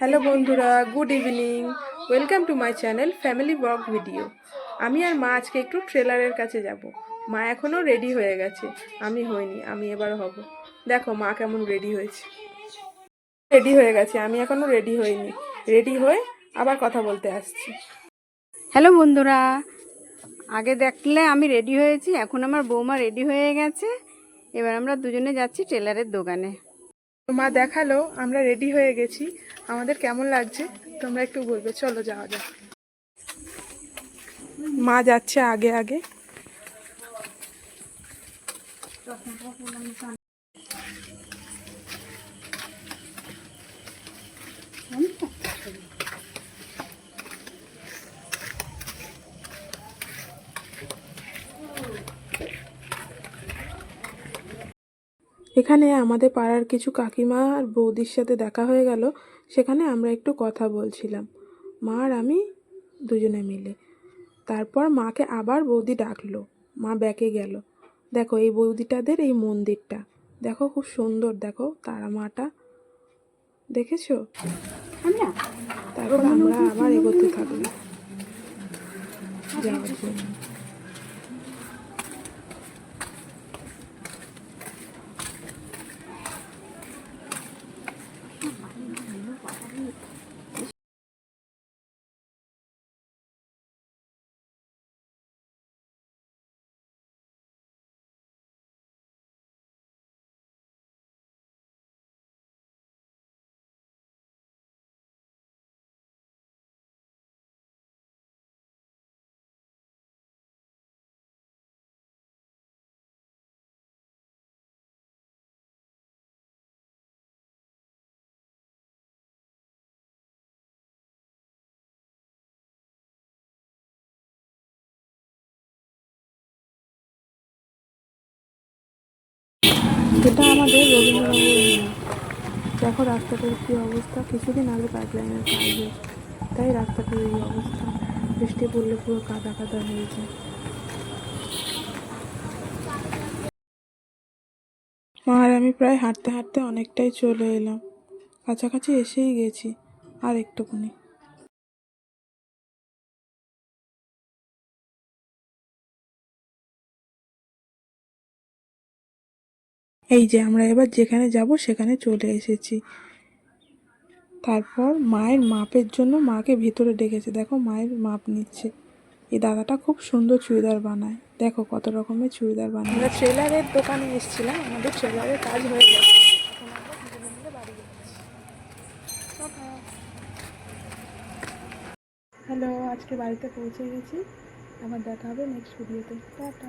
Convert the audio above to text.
Hello বন্ধুরা, good evening. Welcome to my channel family blog video. আমি আর মা আজকে একটু ট্রেলারের কাছে যাব। মা এখনও রেডি হয়ে গেছে, আমি হইনি, আমি এবার হব। দেখো মা কেমন রেডি হয়েছে। রেডি হয়ে গেছে, আমি এখনও রেডি হইনি। রেডি হয়ে আবার কথা বলতে আসছি। হ্যালো বন্ধুরা, আগে দেখলে আমি রেডি হয়েছি, এখন আমার বৌমা রেডি হয়ে গেছে। এবার আমরা দুজনে যাচ্ছি টেলারের দোকানে। মা দেখালো আমরা রেডি হয়ে গেছি, আমাদের কেমন লাগছে তোমরা একটু বলবে। চলো যাওয়া যাক। মা যাচ্ছে আগে আগে। এখানে আমাদের পাড়ার কিছু কাকিমা আর বৌদির সাথে দেখা হয়ে গেল। সেখানে আমরা একটু কথা বলছিলাম, মা আর আমি দুজনে মিলে। তারপর মাকে আবার বৌদি ডাকলো, মা ব্যাকে গেল। দেখো এই বৌদিটাদের এই মন্দিরটা দেখো, খুব সুন্দর। দেখো তারা মাটা, দেখেছো? তারপর আমরা আবার এগোতে থাকলাম যাওয়ার জন্য। এটা আমাদের রবীন্দ্রনগর। দেখো রাস্তাটার কি অবস্থা, কিছুদিন আগে পাইপলাইনের কাজ হয়েছে, তাই রাস্তাটার এই অবস্থা। বৃষ্টি পড়লে পুরো কাদা কাদা হয়ে যায়। মা আর আমি প্রায় হাঁটতে হাঁটতে অনেকটাই চলে এলাম, কাছাকাছি এসেই গেছি, আর একটুখানি। এই যে আমরা এবার যেখানে যাব সেখানে চলে এসেছি। তারপর মায়ের মাপের জন্য মাকে ভিতরে ডেকেছে। দেখো মায়ের মাপ নিচ্ছে। এই দাদাটা খুব সুন্দর চুড়িদার বানায়, দেখো কত রকমের চুড়িদার বানায়। আমরা ট্রেলারের দোকানে এসেছিলাম, আমাদের ট্রেলারের কাজ হয়ে গেছে, এখন আমরা দুজনে মিলে বাড়ি যাচ্ছি। হ্যালো, আজকে বাড়িতে পৌঁছে গেছি। আবার দেখা হবে নেক্সট ভিডিওতে। টাটা।